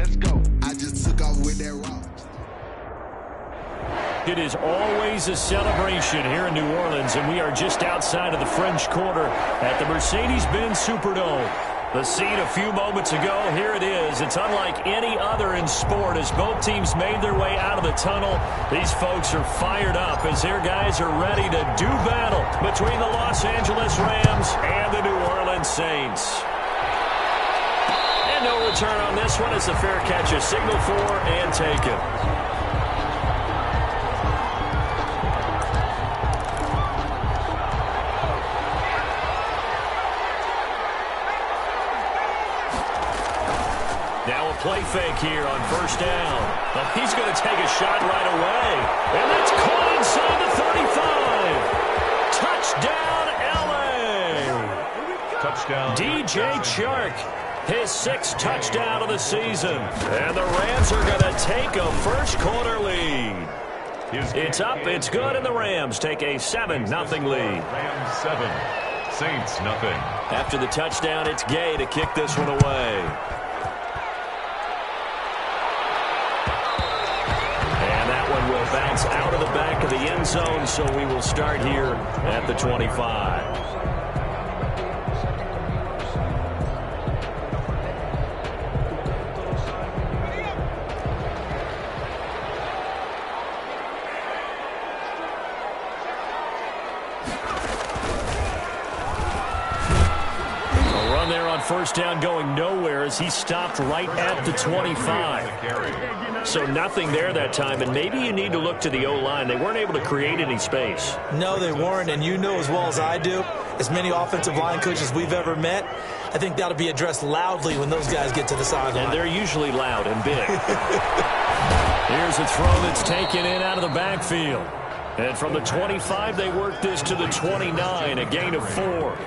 Let's go. I just took off with that rock. It is always a celebration here in New Orleans, and we are just outside of the French Quarter at the Mercedes-Benz Superdome. The scene a few moments ago, here it is. It's unlike any other in sport as both teams made their way out of the tunnel. These folks are fired up as their guys are ready to do battle between the Los Angeles Rams and the New Orleans Saints. And no return on this one as the fair catch is signaled for and taken. Play fake here on first down. Well, he's going to take a shot right away. And that's caught inside the 35. Touchdown, LA. Touchdown. DJ Chark, his 6th touchdown of the season. And the Rams are going to take a first quarter lead. It's up, it's good, and the Rams take a 7-0 lead. Rams 7, Saints nothing. After the touchdown, it's Gay to kick this one away. Will bounce out of the back of the end zone, so we will start here at the 25. First down going nowhere as he stopped right at the 25. So nothing there that time, and maybe you need to look to the O-line. They weren't able to create any space. No, they weren't, and you know as well as I do, as many offensive line coaches we've ever met, I think that'll be addressed loudly when those guys get to the sideline. And they're usually loud and big. Here's a throw that's taken in out of the backfield. And from the 25, they work this to the 29, a gain of 4.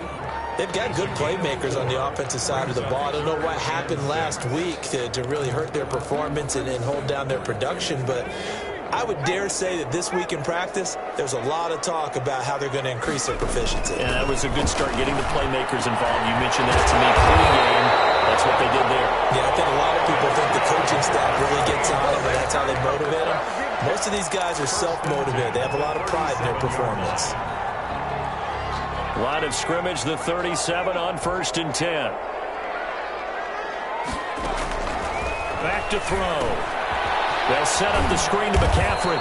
They've got good playmakers on the offensive side of the ball. I don't know what happened last week to really hurt their performance and hold down their production, but I would dare say that this week in practice, there's a lot of talk about how they're going to increase their proficiency. Yeah, that was a good start getting the playmakers involved. You mentioned that to me pre-game. That's what they did there. Yeah, I think a lot of people think the coaching staff really gets on them, and that's how they motivate them. Most of these guys are self-motivated. They have a lot of pride in their performance. Line of scrimmage, the 37 on 1st and 10. Back to throw. They'll set up the screen to McCaffrey.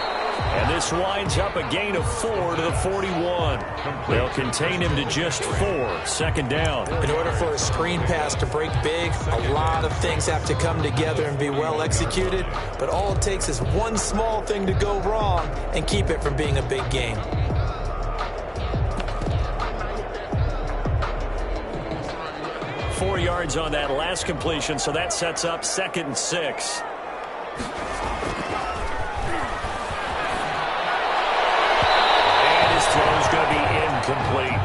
And this winds up a gain of 4 to the 41. They'll contain him to just 4. 2nd down. In order for a screen pass to break big, a lot of things have to come together and be well executed. But all it takes is one small thing to go wrong and keep it from being a big game. 4 yards on that last completion, so that sets up 2nd and 6. And his throw is going to be incomplete.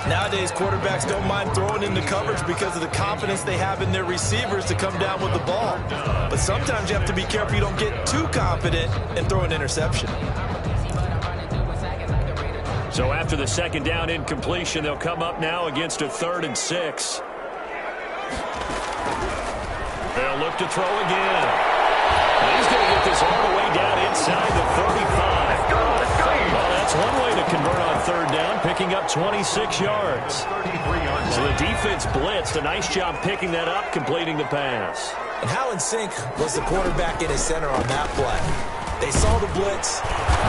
Nowadays, quarterbacks don't mind throwing into coverage because of the confidence they have in their receivers to come down with the ball. But sometimes you have to be careful you don't get too confident and throw an interception. So after the 2nd down incompletion, they'll come up now against a 3rd and 6. They'll look to throw again. And he's going to get this all the way down inside the 35. Well, that's one way to convert on 3rd down, picking up 26 yards. So the defense blitzed. A nice job picking that up, completing the pass. And how in sync was the quarterback in his center on that play? They saw the blitz,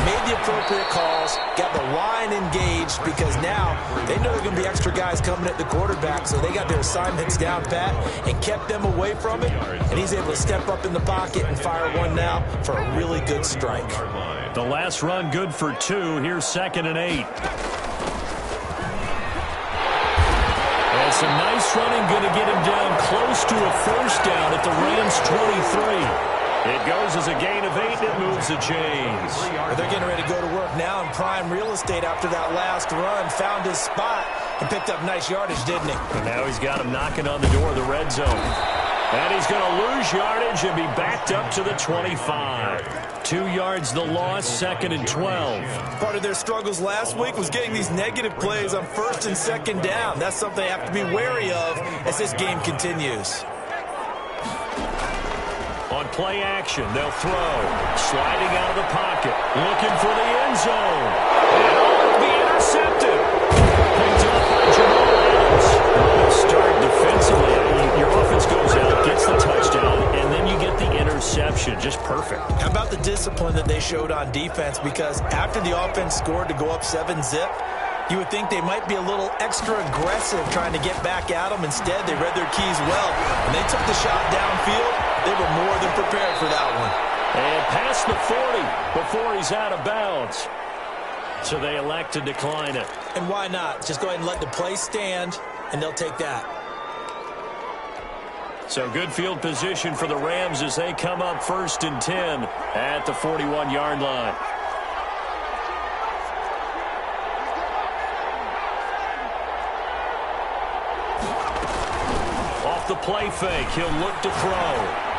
made the appropriate calls, got the line engaged because now they know there are going to be extra guys coming at the quarterback, so they got their assignments down pat and kept them away from it, and he's able to step up in the pocket and fire one now for a really good strike. The last run good for 2. Here's 2nd and 8. And some nice running, going to get him down close to a 1st down at the Rams 23. It goes as a gain of 8, and it moves the chains. They're getting ready to go to work now in prime real estate after that last run. Found his spot and picked up nice yardage, didn't he? And now he's got him knocking on the door of the red zone. And he's going to lose yardage and be backed up to the 25. 2 yards the loss, 2nd and 12. Part of their struggles last week was getting these negative plays on 1st and 2nd down. That's something they have to be wary of as this game continues. On play action, they'll throw. Sliding out of the pocket. Looking for the end zone. And it'll be intercepted. Picked up by Jamal Adams. Well, start defensively. Your offense goes out, gets the touchdown, and then you get the interception. Just perfect. How about the discipline that they showed on defense? Because after the offense scored to go up 7-zip, you would think they might be a little extra aggressive trying to get back at them. Instead, they read their keys well. When they took the shot downfield, they were more than prepared for that one. And past the 40 before he's out of bounds. So they elect to decline it. And why not? Just go ahead and let the play stand, and they'll take that. So good field position for the Rams as they come up 1st and 10 at the 41-yard line. Off the play fake, he'll look to throw.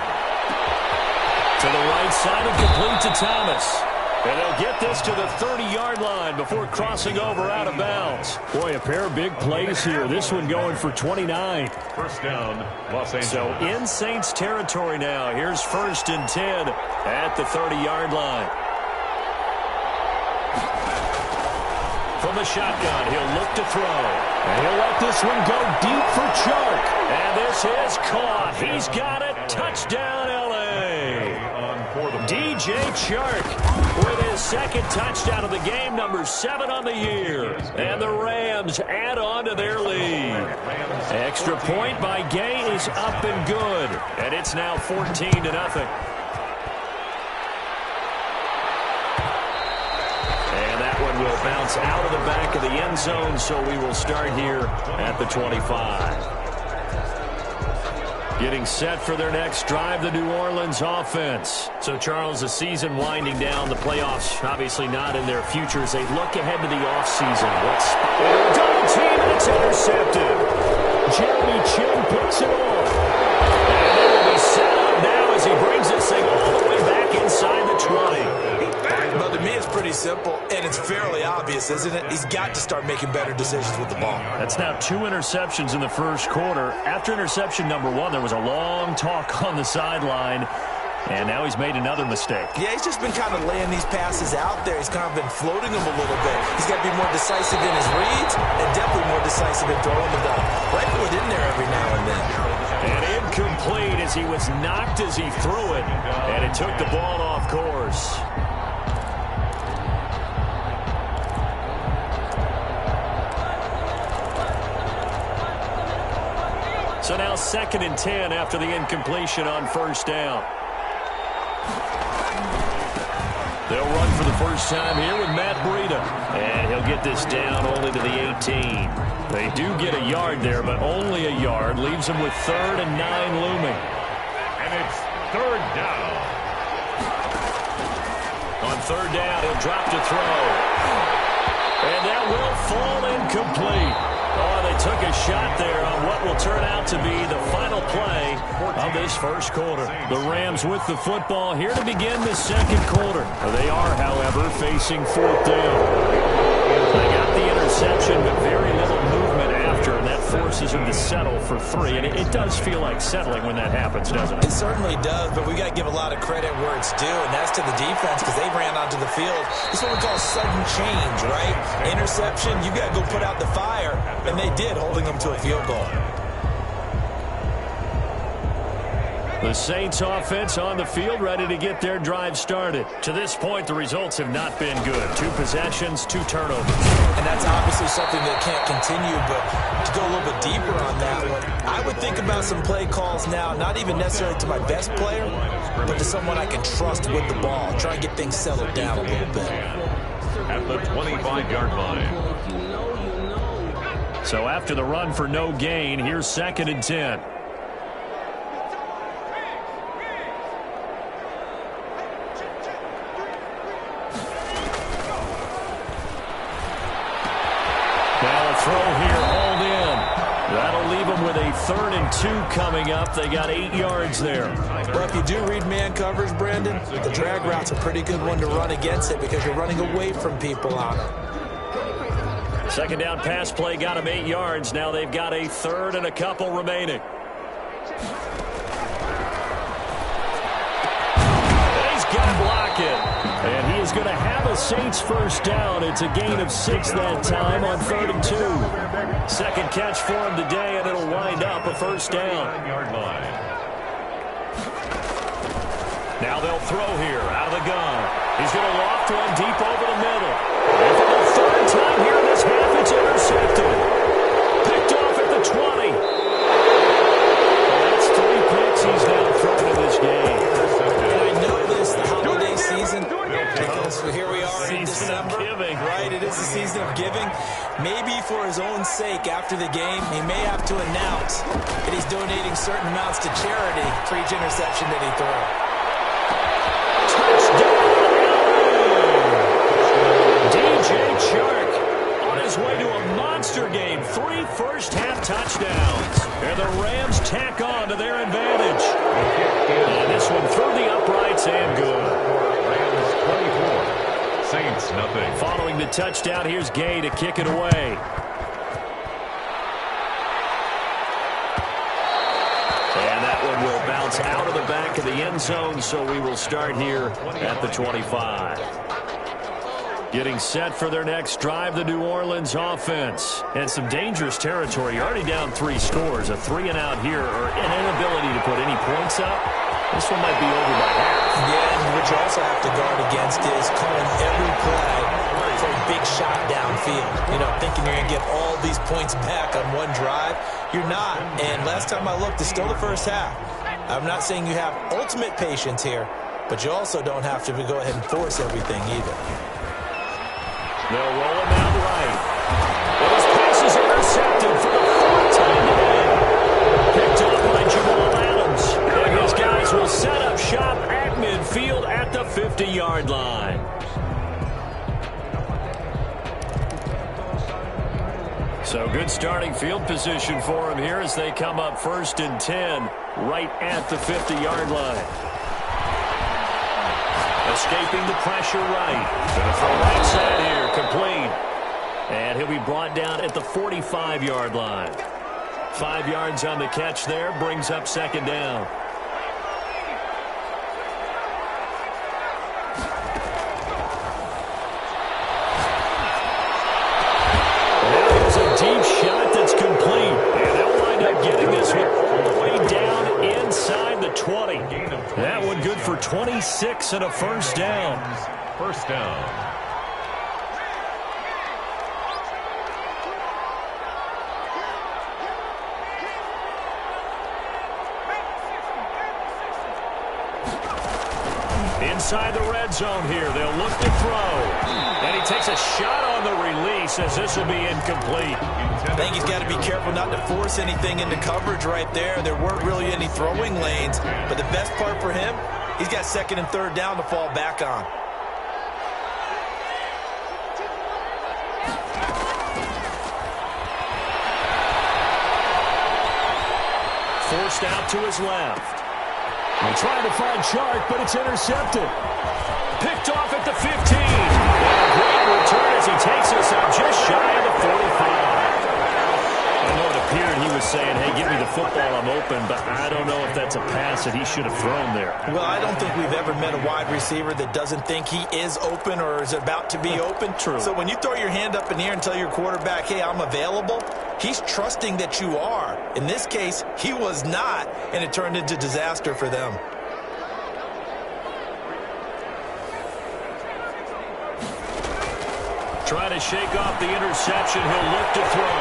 To the right side and complete to Thomas. And they'll get this to the 30-yard line before crossing over out of bounds. Boy, a pair of big plays here. This one going for 29. First down, Los Angeles. So in Saints territory now. Here's 1st and 10 at the 30-yard line. From the shotgun, he'll look to throw. And he'll let this one go deep for Chark. And this is caught. He's got it. Touchdown, L.A. DJ Chark with his 2nd touchdown of the game, number 7 on the year. And the Rams add on to their lead. Extra point by Gay is up and good. And it's now 14-0. And that one will bounce out of the back of the end zone, so we will start here at the 25. Getting set for their next drive, the New Orleans offense. So, Charles, the season winding down, the playoffs obviously not in their future as they look ahead to the offseason. What's double team, and it's intercepted. Jeremy Chinn picks it off. And it will be set up now as he brings this thing all the way back inside the 20. Well, to me, it's pretty simple, and it's fairly obvious, isn't it? He's got to start making better decisions with the ball. That's now 2 interceptions in the first quarter. After interception number 1, there was a long talk on the sideline, and now he's made another mistake. Yeah, he's just been kind of laying these passes out there. He's kind of been floating them a little bit. He's got to be more decisive in his reads and definitely more decisive in throwing the ball. Rifle it in there every now and then. And incomplete as he was knocked as he threw it, and it took the ball off course. So now 2nd and 10 after the incompletion on 1st down. They'll run for the first time here with Matt Breida. And he'll get this down only to the 18. They do get a yard there, but only a yard. Leaves them with 3rd and 9 looming. And it's 3rd down. On 3rd down, he'll drop to throw. And that will fall incomplete. Oh, they took a shot there on what will turn out to be the final play of this first quarter. The Rams with the football here to begin the 2nd quarter. They are, however, facing 4th down. They got the interception, but very little movement after, and that forces them to settle for 3. And it does feel like settling when that happens, doesn't it? It certainly does, but we got to give a lot of credit where it's due, and that's to the defense because they ran onto the field. It's what we call sudden change, right? Interception, you got to go put out the fire, and they did, holding them to a field goal. The Saints offense on the field, ready to get their drive started. To this point, the results have not been good. 2 possessions, 2 turnovers. And that's obviously something that can't continue, but to go a little bit deeper on that one, I would think about some play calls now, not even necessarily to my best player, but to someone I can trust with the ball. Try and get things settled down a little bit. At the 25-yard line. So after the run for no gain, here's 2nd and 10. Throw here, hauled in. That'll leave them with a 3rd and 2 coming up. They got 8 yards there. Well, if you do read man coverage, Brandon, the drag route's a pretty good one to run against it because you're running away from people on it. 2nd down pass play got them 8 yards. Now they've got a 3rd and a couple remaining. the Saints first down. It's a gain of 6 that time on 3rd and 2. Second catch for him today, and it'll wind up a first down. Now they'll throw here out of the gun. He's going to loft one deep over the middle. And for the third time here in this half, it's intercepted. Picked off at the 20. That's 3 picks he's now thrown in this game. And I know this, the holiday season, because here we are in December. Giving. Right, it is the season of giving. Maybe for his own sake after the game, he may have to announce that he's donating certain amounts to charity for each interception that he throws. DJ Chark on his way to a monster game. 3 first-half touchdowns. And the Rams tack on to their advantage. And this one through the uprights and good. Rams 24. Saints nothing. Following the touchdown, here's Gay to kick it away. And that one will bounce out of the back of the end zone, so we will start here at the 25. Getting set for their next drive, the New Orleans offense. And some dangerous territory. You're already down 3 scores. A 3-and-out here, or an inability to put any points up. This one might be over by half. Yeah, and what you also have to guard against is calling every play for a big shot downfield. You know, thinking you're going to get all these points back on one drive. You're not. And last time I looked, it's still the first half. I'm not saying you have ultimate patience here, but you also don't have to go ahead and force everything either. They'll roll him out right. Well, his pass is intercepted for the 4th time today. Picked up by Jamal Adams. And his guys will set up shop at midfield at the 50-yard line. So good starting field position for him here as they come up 1st and 10 right at the 50-yard line. Escaping the pressure right. Going to throw right side here, complete. And he'll be brought down at the 45-yard line. 5 yards on the catch there, brings up 2nd down. Now here's a deep shot that's complete. And they'll wind up getting this one all the way down inside the 20. That one good for 26 and a first down. First down. Inside the red zone here, they'll look to throw. And he takes a shot on the release as this will be incomplete. I think he's got to be careful not to force anything into coverage right there. There weren't really any throwing lanes, but the best part for him, he's got 2nd and 3rd down to fall back on. Forced out to his left. They try to find Chark, but it's intercepted. Picked off at the 15. And a great return as he takes us up just shy of the 45. I know it appeared he was saying, hey, give me the football, I'm open, but I don't know if that's a pass that he should have thrown there. Well, I don't think we've ever met a wide receiver that doesn't think he is open or is about to be open. True. So when you throw your hand up in the air and tell your quarterback, hey, I'm available, he's trusting that you are. In this case, he was not, and it turned into disaster for them. Trying to shake off the interception. He'll look to throw.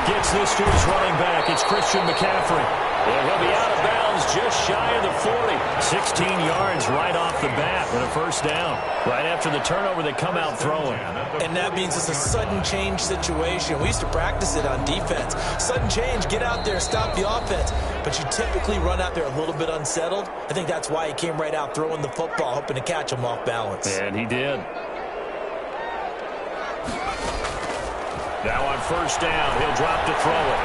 Gets this to his running back. It's Christian McCaffrey. And he'll be out of bounds just shy of the 40. 16 yards right off the bat and a first down. Right after the turnover, they come out throwing. And that means it's a sudden change situation. We used to practice it on defense. Sudden change, get out there, stop the offense. But you typically run out there a little bit unsettled. I think that's why he came right out throwing the football, hoping to catch him off balance. And he did. Now on first down, he'll drop to throw it.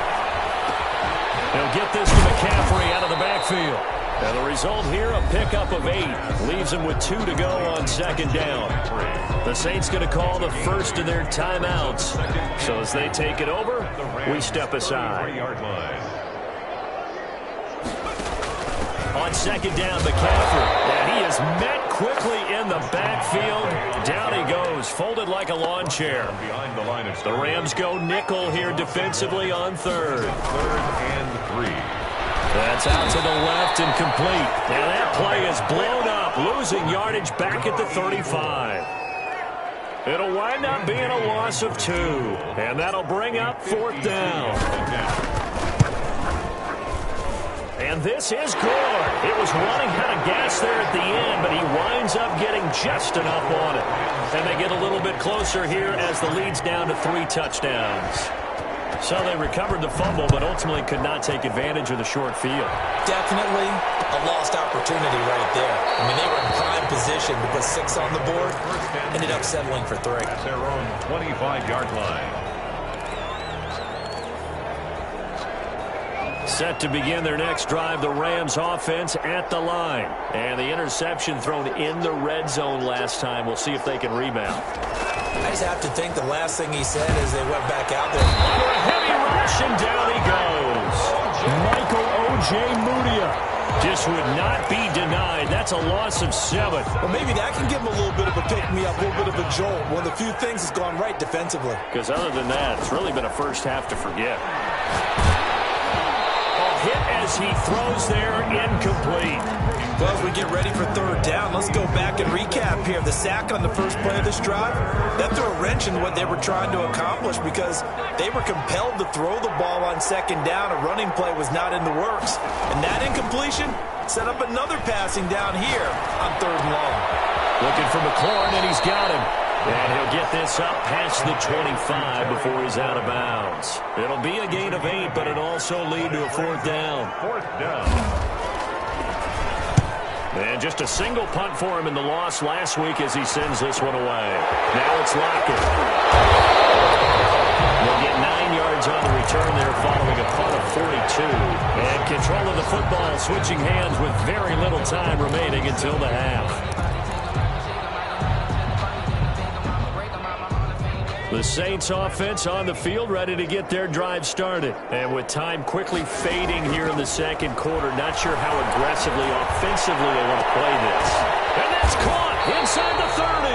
He'll get this to McCaffrey out of the backfield. And the result here, a pickup of 8. Leaves him with 2 to go on 2nd down. The Saints going to call the first of their timeouts. So as they take it over, we step aside. On 2nd down, McCaffrey. And he is met quickly in the backfield. Down he goes. folded like a lawn chair. Behind the line of The Rams go nickel here defensively on third. 3rd and 3. That's out to the left and complete. Now that play is blown up, losing yardage back at the 35. It'll wind up being a loss of 2, and that'll bring up 4th down. And this is good. It was running out of gas there at the end, but he winds up getting just enough on it. And they get a little bit closer here as the lead's down to 3 touchdowns. So they recovered the fumble, but ultimately could not take advantage of the short field. Definitely a lost opportunity right there. I mean, they were in prime position to put 6 on the board. Ended up settling for 3. At their own 25-yard line. Set to begin their next drive, the Rams offense at the line. And the interception thrown in the red zone last time. We'll see if they can rebound. I just have to think the last thing he said as they went back out there. Under a heavy rush, and down he goes. Michael Ojemudia just would not be denied. That's a loss of 7. Well, maybe that can give him a little bit of a pick-me-up, a little bit of a jolt. One of the few things that's gone right defensively. Because other than that, it's really been a first half to forget. Hit as he throws there, incomplete. Well, as we get ready for 3rd down, let's go back and recap here. The sack on the first play of this drive, that threw a wrench in what they were trying to accomplish because they were compelled to throw the ball on 2nd down. A running play was not in the works. And that incompletion set up another passing down here on 3rd and long. Looking for McLaurin, and he's got him. And he'll get this up past the 25 before he's out of bounds. It'll be a gain of 8, but it'll also lead to a 4th down. 4th down. And just a single punt for him in the loss last week as he sends this one away. Now it's Lockett. They'll get 9 yards on the return there following a punt of 42. And control of the football switching hands with very little time remaining until the half. The Saints offense on the field ready to get their drive started. And with time quickly fading here in the 2nd quarter, not sure how aggressively, offensively they want to play this. And that's caught inside the 30.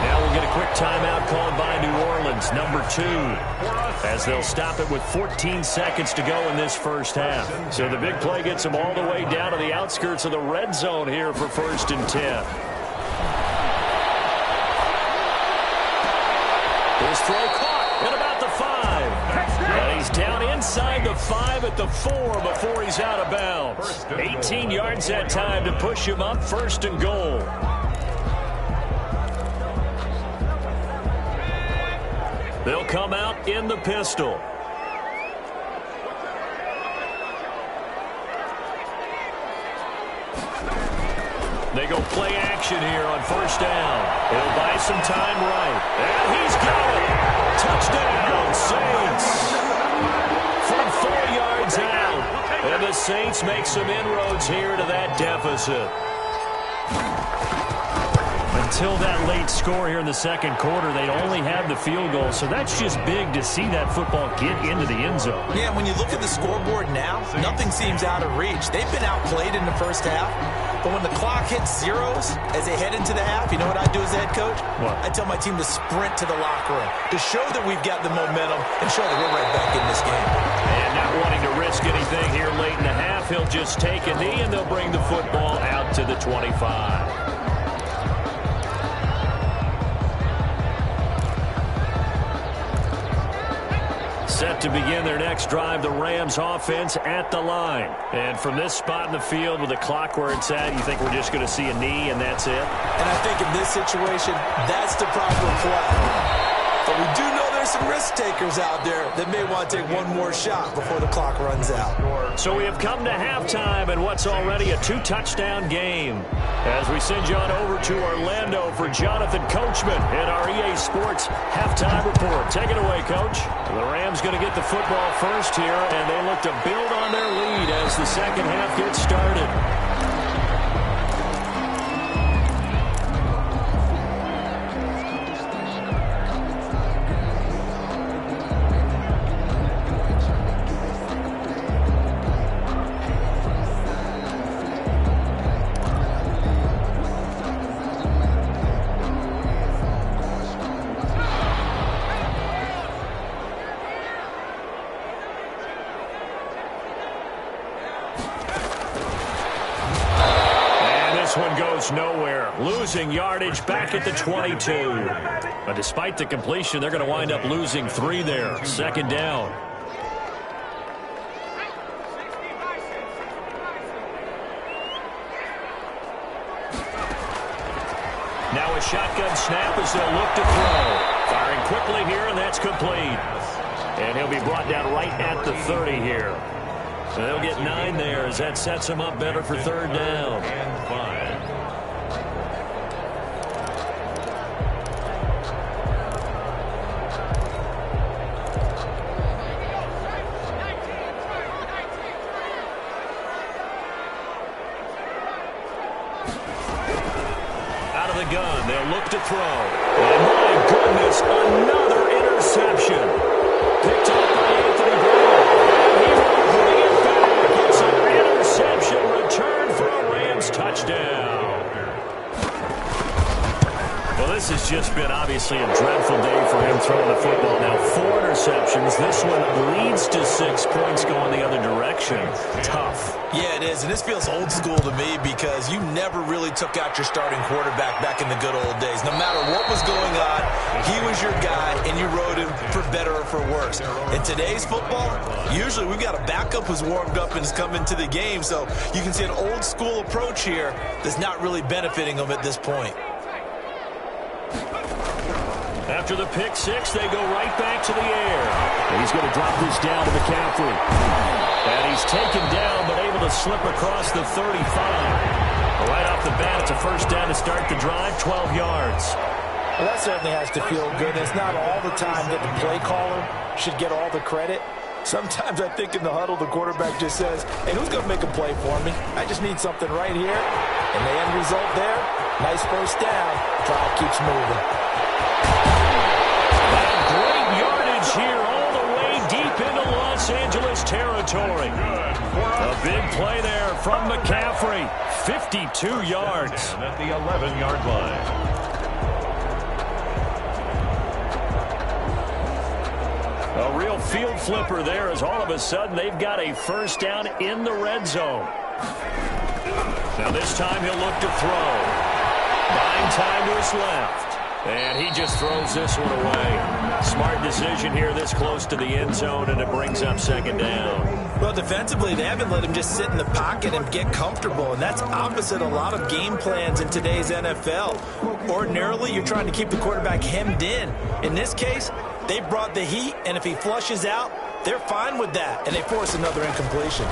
Now we'll get a quick timeout called by New Orleans, number 2, as they'll stop it with 14 seconds to go in this first half. So the big play gets them all the way down to the outskirts of the red zone here for 1st and 10. His throw caught at about the 5. And he's down inside the 5 at the 4 before he's out of bounds. 18 yards that time to push him up 1st and goal. They'll come out in the pistol. They go play action here on 1st down. He'll buy some time right. And he's got it. Touchdown, Saints. From 4 yards out. And the Saints make some inroads here to that deficit. Until that late score here in the 2nd quarter, they'd only had the field goal. So that's just big to see that football get into the end zone. Yeah, when you look at the scoreboard now, nothing seems out of reach. They've been outplayed in the first half. But when the clock hits zeros as they head into the half, you know what I do as a head coach? What? I tell my team to sprint to the locker room to show that we've got the momentum and show that we're right back in this game. And not wanting to risk anything here late in the half, he'll just take a knee and they'll bring the football out to the 25. Set to begin their next drive, the Rams offense at the line. And from this spot in the field with the clock where it's at, you think we're just going to see a knee and that's it? And I think in this situation, that's the proper play. But we do know there's some risk takers out there that may want to take one more shot before the clock runs out. So we have come to halftime in what's already a 2-touchdown game. As we send you on over to Orlando for Jonathan Coachman in our EA Sports Halftime Report. Take it away, Coach. The Rams going to get the football first here, and they look to build on their lead as the second half gets started. this one goes nowhere. Losing yardage back at the 22. But despite the completion, they're going to wind up losing 3 there. Second down. Now a shotgun snap as they'll look to throw. Firing quickly here, and that's complete. And he'll be brought down right at the 30 here. So they'll get 9 there as that sets them up better for third down. And 5. Out of the gun, they'll look to throw. And my goodness, another interception. Picked up by Anthony Brown. And he will bring it back. It's an interception return for a Rams touchdown. Well, this has just been obviously a dreadful day for him throwing the football. Now 4 interceptions. This one leads to 6 points going the other direction. Tough. Yeah, it is, and this feels old school to me because you never really took out your starting quarterback back in the good old days. No matter what was going on, he was your guy, and you rode him for better or for worse. In today's football, usually we've got a backup who's warmed up and has come into the game, so you can see an old school approach here that's not really benefiting him at this point. After the pick 6, they go right back to the air. And he's going to drop this down to McCaffrey. And he's taken down, but able to slip across the 35. Right off the bat, it's a first down to start the drive, 12 yards. Well, that certainly has to feel good. It's not all the time that the play caller should get all the credit. Sometimes I think in the huddle, the quarterback just says, hey, who's going to make a play for me? I just need something right here. And the end result there, nice first down. Drive keeps moving. Great yardage here all the way deep into Los Angeles territory. A big play there from McCaffrey. 52 yards. And at the 11-yard line. A real field flipper there as all of a sudden they've got a first down in the red zone. Now this time he'll look to throw. Buying time to his left. And he just throws this one away. Smart decision here this close to the end zone, and it brings up second down. Well, defensively, they haven't let him just sit in the pocket and get comfortable, and that's opposite a lot of game plans in today's NFL. Ordinarily, you're trying to keep the quarterback hemmed in. In this case, they brought the heat, and if he flushes out, they're fine with that, and they force another incompletion.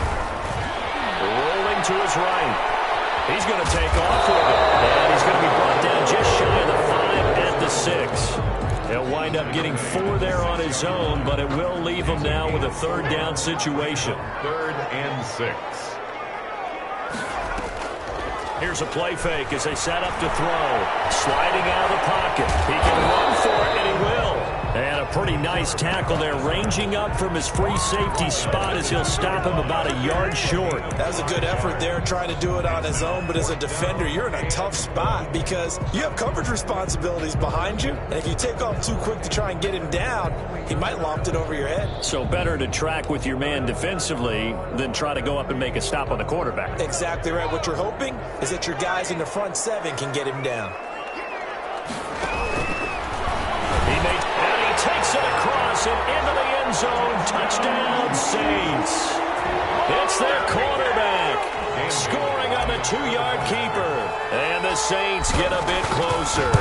Rolling to his right. He's going to take off with it, and he's going to be brought down just shy of the 5 at the 6. He'll wind up getting 4 there on his own, but it will leave him now with a third down situation. 3rd and 6. Here's a play fake as they set up to throw. Sliding out of the pocket. He can run for it, and he will. And a pretty nice tackle there, ranging up from his free safety spot as he'll stop him about a yard short. That was a good effort there, trying to do it on his own, but as a defender, you're in a tough spot because you have coverage responsibilities behind you, and if you take off too quick to try and get him down, he might loft it over your head. So better to track with your man defensively than try to go up and make a stop on the quarterback. Exactly right. What you're hoping is that your guys in the front 7 can get him down. Takes it across and into the end zone. Touchdown, Saints. It's their quarterback scoring on the 2-yard keeper. And the Saints get a bit closer.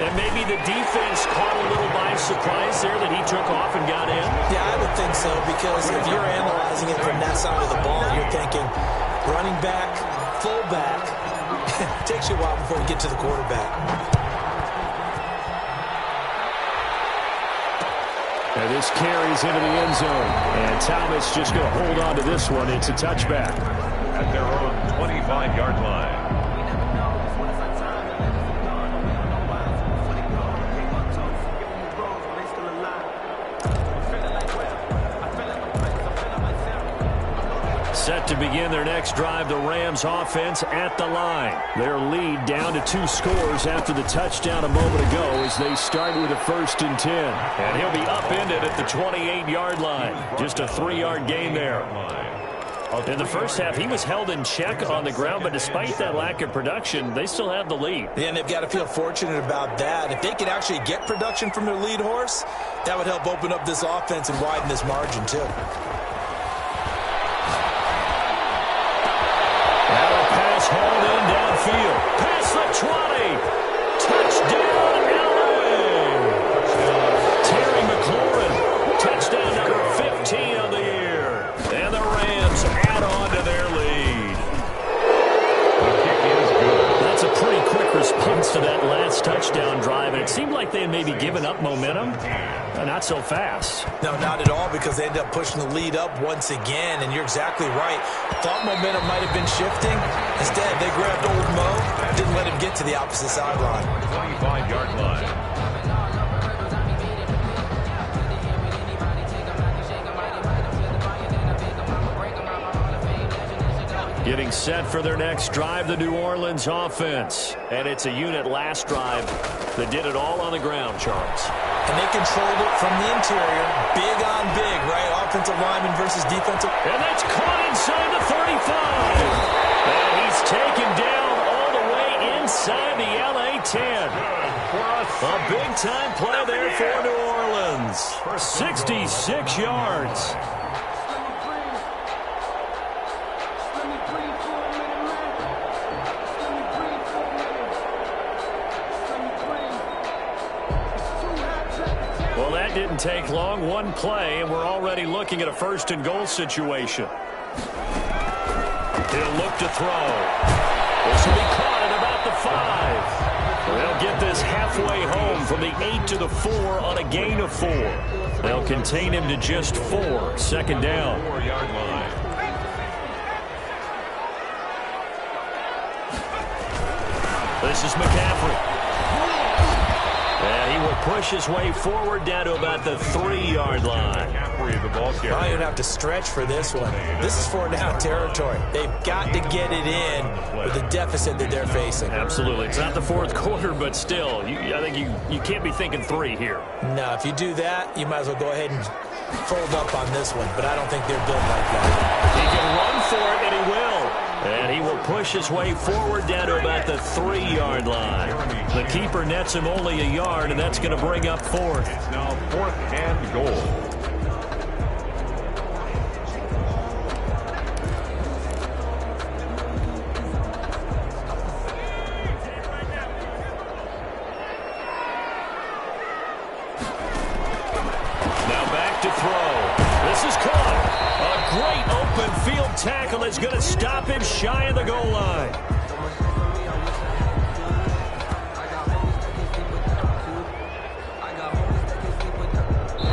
And maybe the defense caught a little by surprise there that he took off and got in. Yeah, I would think so, because if you're analyzing it from that side of the ball, you're thinking running back, fullback. It takes you a while before you get to the quarterback. And this carries into the end zone. And Thomas just going to hold on to this one. It's a touchback. At their own 25-yard line. Set to begin their next drive, the Rams offense at the line. Their lead down to 2 scores after the touchdown a moment ago as they start with a 1st and 10. And he'll be upended at the 28-yard line. Just a 3-yard gain there. In the first half, he was held in check on the ground, but despite that lack of production, they still have the lead. Yeah, and they've got to feel fortunate about that. If they could actually get production from their lead horse, that would help open up this offense and widen this margin, too. Now a pass hauled in downfield. Past the 20. Touchdown, LA. Terry McLaurin. Touchdown number 15 of the year. And the Rams add on to their lead. The kick is good. That's a pretty quick response to that last touchdown drive, and it seemed like they had maybe given up momentum. Not so fast. No, not at all, because they ended up pushing the lead up once again, and you're exactly right. Thought momentum might have been shifting. Instead, they grabbed old Mo, didn't let him get to the opposite sideline. 25-yard line. Getting set for their next drive, the New Orleans offense. And it's a unit last drive that did it all on the ground, Charles. And they controlled it from the interior. Big on big, right? Offensive lineman versus defensive. And that's caught inside the 35. And he's taken down all the way inside the LA 10. A big-time play there for New Orleans. 66 yards. Well, that didn't take long. One play, and we're already looking at a first-and-goal situation. He'll look to throw. This will be caught at about the 5. They'll get this halfway home from the 8 to the 4 on a gain of 4. They'll contain him to just 4. Second down. 4-yard line. This is McCaffrey. And he will push his way forward down to about the 3-yard line. McCaffrey, the ball carrier. I don't have to stretch for this one. This is 4-down territory. They've got to get it in with the deficit that they're facing. Absolutely. It's not the fourth quarter, but still, I think you can't be thinking 3 here. No, if you do that, you might as well go ahead and fold up on this one, but I don't think they're built like that. He can run for it, and he will. And he will push his way forward down to about the 3-yard line. The keeper nets him only a yard, and that's going to bring up 4th. It's now 4th and goal. Now back to throw. This is caught. A great open field tackle is going to stop him shy of the goal line.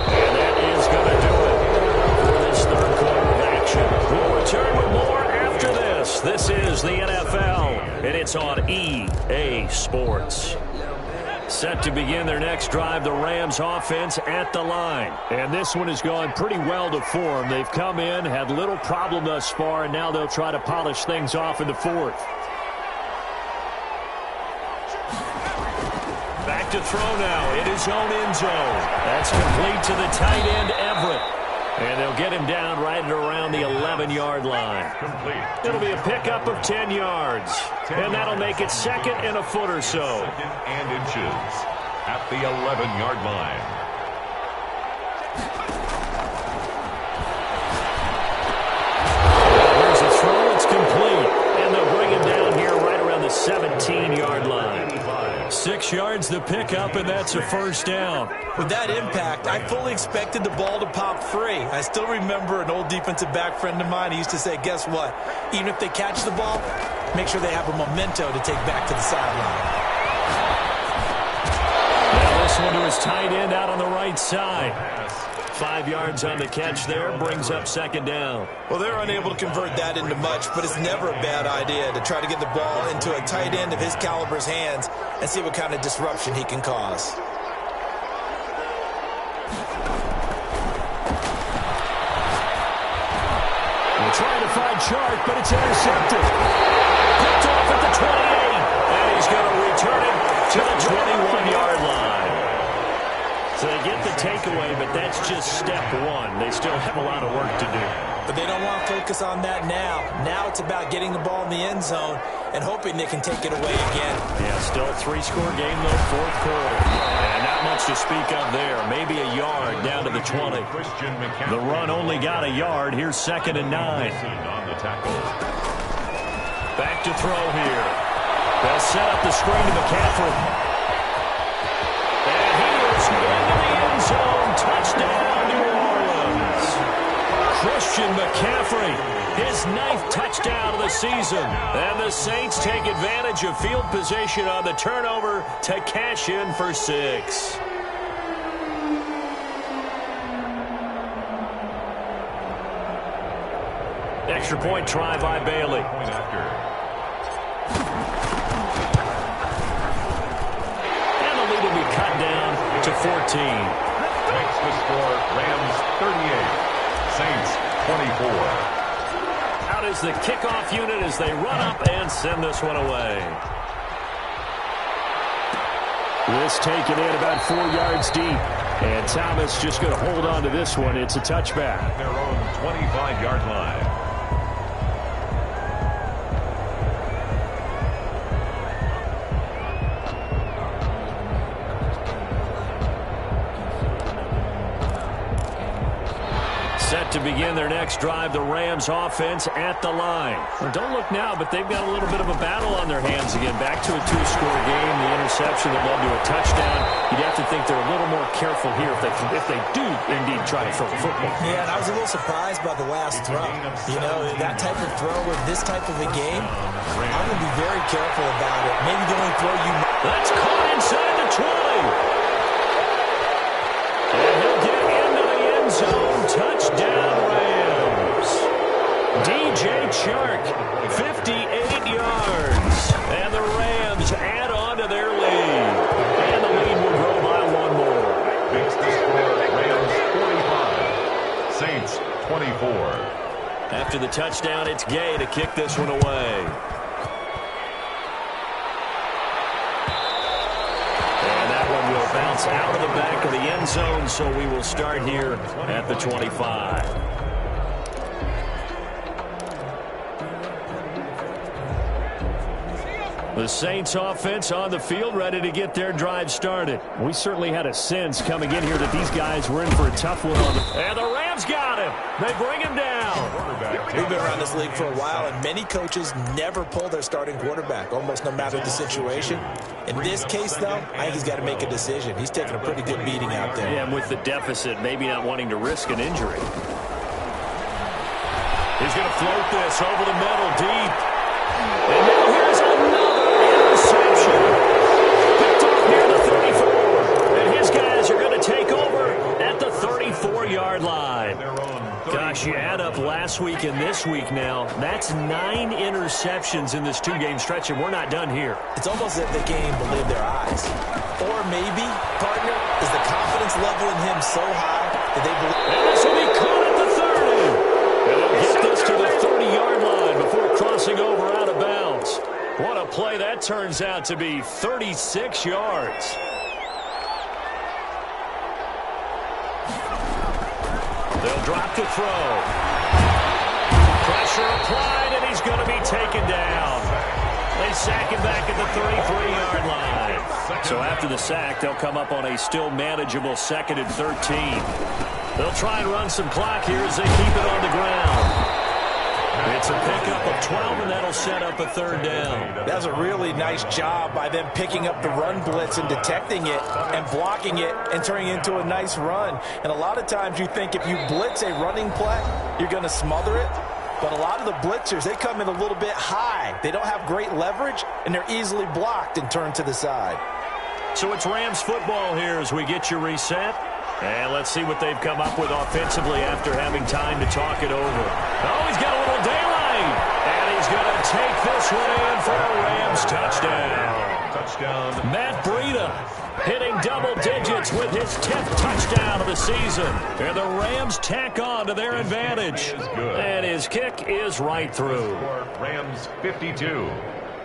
And that is going to do it for this third quarter of action. We'll return with more after this. This is the NFL, and it's on EA Sports. Set to begin their next drive, the Rams offense at the line. And this one has gone pretty well to form. They've come in, had little problem thus far, and now they'll try to polish things off in the 4th. Back to throw now in his own end zone. That's complete to the tight end, Everett. And they'll get him down right at around the 11-yard line. Complete. It'll be a pickup of 10 yards. And that'll make it 2nd and a foot or so. 2nd and inches at the 11-yard line. There's a throw. It's complete. And they'll bring him down here right around the 17-yard line. 6 yards the pickup, and that's a first down. With that impact, I fully expected the ball to pop free. I still remember an old defensive back friend of mine. He used to say, guess what? Even if they catch the ball, make sure they have a memento to take back to the sideline. Now this one to his tight end out on the right side. 5 yards on the catch there, brings up 2nd down. Well, they're unable to convert that into much, but it's never a bad idea to try to get the ball into a tight end of his caliber's hands and see what kind of disruption he can cause. They're trying to find Chark, but it's intercepted. Picked off at the 28, and he's going to return it to the 21-yard line. So they get the takeaway, but that's just step one. They still have a lot of work to do. But they don't want to focus on that now. Now it's about getting the ball in the end zone and hoping they can take it away again. Yeah, still a 3-score game, though, fourth quarter. And not much to speak of there. Maybe a yard down to the 20. The run only got a yard. Here's 2nd and 9. Back to throw here. They'll set up the screen to McCaffrey. And he is into the end zone. Touchdown, New Orleans. Christian McCaffrey, his 9th touchdown of the season. And the Saints take advantage of field position on the turnover to cash in for 6. Extra point try by Bailey. And the lead will be cut down to 14. Makes the score Rams 38, Saints 24. Out is the kickoff unit as they run up and send this one away. This taken in about 4 yards deep. And Thomas just going to hold on to this one. It's a touchback. At their own 25-yard line. Set to begin their next drive, the Rams offense at the line. Well, don't look now, but they've got a little bit of a battle on their hands again. Back to a 2-score game, the interception that led to a touchdown. You'd have to think they're a little more careful here if they do indeed try to throw the football. Yeah, and I was a little surprised by the last throw. You know, that type of throw with this type of a game, I'm going to be very careful about it. Maybe the only throw you... That's caught inside the 20. And he'll get into the end zone. Touchdown, Rams. DJ Chark, 58 yards. And the Rams add on to their lead. And the lead will grow by 1 more. Makes the score Rams 45, Saints 24. After the touchdown, it's Gay to kick this one away. Bounce out of the back of the end zone, so we will start here at the 25. The Saints offense on the field, ready to get their drive started. We certainly had a sense coming in here that these guys were in for a tough one on the... And the Rams got him. They bring him down. We've been around this league for a while, and many coaches never pull their starting quarterback, almost no matter the situation. In this case, though, I think he's got to make a decision. He's taking a pretty good beating out there. Yeah, and with the deficit, maybe not wanting to risk an injury. He's going to float this over the middle, deep. And now here's another interception. Picked off near the 34. And his guys are going to take over at the 34-yard line. Gosh, you add up last week and this week now, that's 9 interceptions in this 2-game stretch, and we're not done here. It's almost as if they can't even believe their eyes. Or maybe, partner, is the confidence level in him so high that they believe... And this will be caught at the 30. And they'll get this to the 30-yard line before crossing over out of bounds. What a play that turns out to be, 36 yards. They'll drop to throw. Pressure applied, and he's going to be taken down. They sack him back at the 33-yard line. So after the sack, they'll come up on a still manageable 2nd and 13. They'll try and run some clock here as they keep it on the ground. It's a pickup of 12, and that'll set up a 3rd down. That's a really nice job by them picking up the run blitz and detecting it and blocking it and turning it into a nice run. And a lot of times you think if you blitz a running play, you're going to smother it. But a lot of the blitzers, they come in a little bit high. They don't have great leverage, and they're easily blocked and turned to the side. So it's Rams football here as we get you reset. And let's see what they've come up with offensively after having time to talk it over. Oh, he's got a little daylight. And he's going to take this one in for a Rams touchdown. Touchdown. Matt Breida hitting double digits with his 10th touchdown of the season. And the Rams tack on to their advantage. And his kick is right through. Rams 52.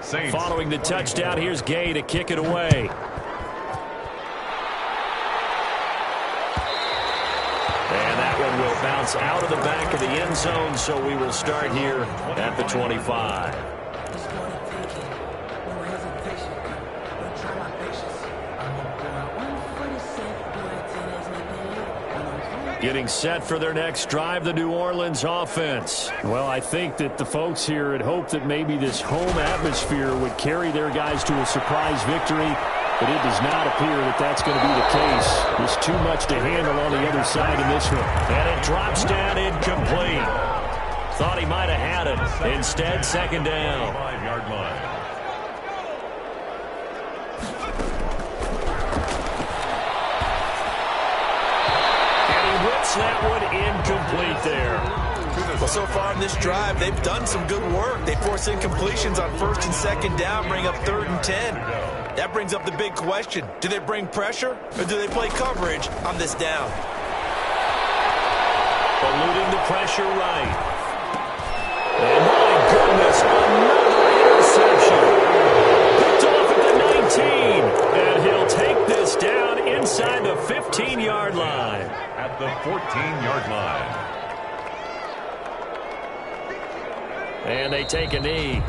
Saints. Following the touchdown, here's Gay to kick it away. And that will one will bounce out of the back of the end zone, so we will start here at the 25. Getting set for their next drive, the New Orleans offense. Well, I think that the folks here had hoped that maybe this home atmosphere would carry their guys to a surprise victory, but it does not appear that that's going to be the case. There's too much to handle on the other side in this one. And it drops down incomplete. Thought he might have had it. Instead, second down. 5-yard line. That one incomplete there. Well, so far in this drive, they've done some good work. They force incompletions on first and second down, bring up 3rd and 10. That brings up the big question. Do they bring pressure or do they play coverage on this down? Eluding the pressure right. And my goodness, another interception. Picked off at the 19. And he'll take this down inside the 15-yard line. At the 14-yard line. And they take a knee.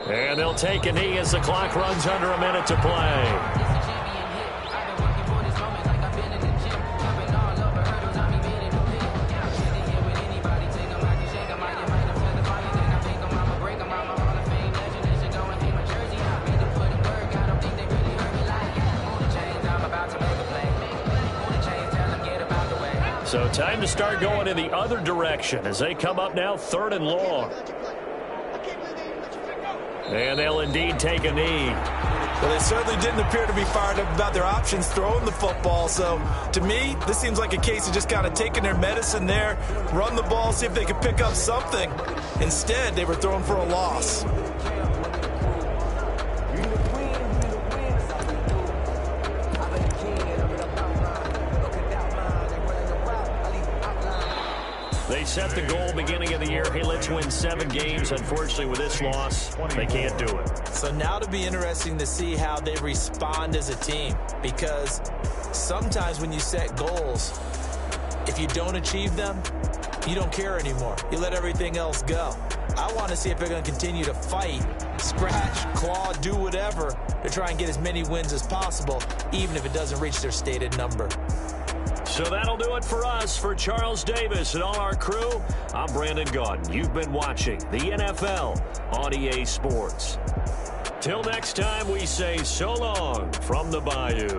And they'll take a knee as the clock runs under a minute to play. So time to start going in the other direction as they come up now 3rd and long. And they'll indeed take a knee. Well, they certainly didn't appear to be fired up about their options throwing the football. So, to me, this seems like a case of just kind of taking their medicine there, run the ball, see if they could pick up something. Instead, they were throwing for a loss. They set the goal beginning of the year. Hey, let's win 7 games. Unfortunately, with this loss, they can't do it. So now to be interesting to see how they respond as a team. Because sometimes when you set goals, if you don't achieve them, you don't care anymore. You let everything else go. I want to see if they're going to continue to fight, scratch, claw, do whatever to try and get as many wins as possible, even if it doesn't reach their stated number. So that'll do it for us. For Charles Davis and all our crew, I'm Brandon Gaudin. You've been watching the NFL on EA Sports. Till next time, we say so long from the Bayou.